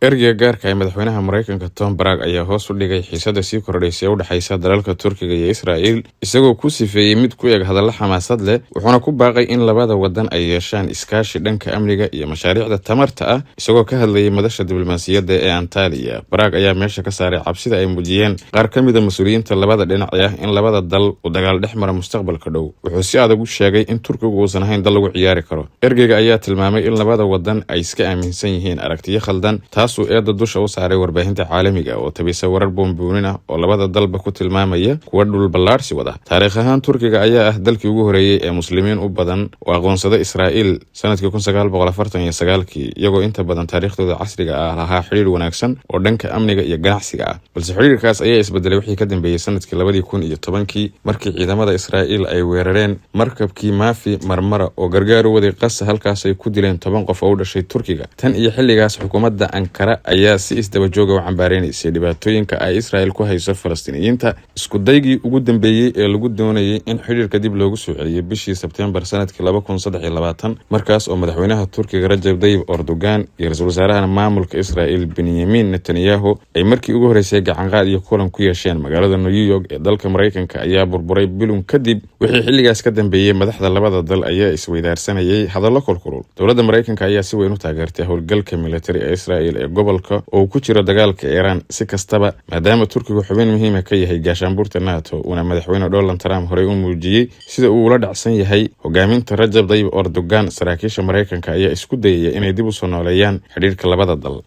Ergeyga gaarka ah ee madaxweynaha Mareykanka Tom Bragg ayaa hoos u dhigay xiisadda sii kordhaysay ee u dhaxaysa dalalka Turkiga iyo Israa'iil isagoo ku sifeeyay mid ku eg hadallo xamaasad leh wuxuuna ku baaqay in labada wadan ay yeeshaan iskaashi dhanka amniga iyo mashaariicda tamarta ah isagoo ka hadlayay madasha diblomaasiyadda ee Antalya. Bragg ayaa meesha ka saaray cabsida ay muujiyeen qaar ka mid ah mas'uuliyiinta labada dhinac in labada dal uu dagaal dhex mara mustaqbalka dhow. Wuxuu si adag u sheegay in Turkigu uusan ahayn dal lagu ciyaari karo. Ergeyga ayaa tilmaamay in labada wadan ay iska aaminsan yihiin aragtiyo khaldan taasoo eedda dusha u saaray warbaahinta caalamiga oo tabisa warar boonboonin ah oo labada dalba ku tilmaamaya kuwa dhul ballaarsi wada. Taariikh ahaan Turkiga ayaa ah dalkii ugu horeeyay ee muslimiin u badan oo aqoonsada Israa'iil sanadkii 1949 iyagoo inta badan taariikhdooda casriga ah lahaa xiriir wanaagsan oo dhanka amniga iyo ganacsiga ah. Balse xiriirkaas ayaa isbedelay wixii ka dambeeyay sanadkii 2010 markii ciidamada Israa'iil ay weerareen markabkii Maafi Marmara oo gargaar u waday Qasa halkaas ay ku dileen 10 qof oo u dhashay Turkiga. Tan iyo xilligaas xukuumadda Ankara ayaa si isdaba joog ah u cambaareynaysa dhibaatooyinka ay Israa'iil ku hayso Falastiiniyiinta. Isku daygii ugu dambeeyay ee lagu doonayay in xiriirka dib loogu soo celiyo bishii Sebtembar sanadkii 2023 markaas oo madaxweynaha Turkiga Rajab Tayyip Erdogan iyo ra'iisul wasaaraha maamulka Israa'iil Benjamin Netanyahu ay markii ugu horeysay gacan qaad iyo kulan ku yeesheen magaalada New York ee dalka Mareykanka ayaa burburay bilun kadib. Wixii xilligaas ka dambeeyay madaxda labada dal ayaa isweydaarsanayay hadallo kulkulul. Dowladda Mareykanka ayaa si weyn u taageertay howlgalka militari ee Israa'iil ee gobolka oo ku jira dagaalka Iran. Si kastaba maadaama Turkigu xubin muhiim ah ka yahay gaashaanbuurta NATO una madaxweyne Donald Trump horey u muujiyay sida uu ula dhacsan yahay hogaaminta Rajab Tayyip Erdogan, saraakiisha Mareykanka ayaa isku dayay inay dib u soo nooleeyaan xiriirka labada dal.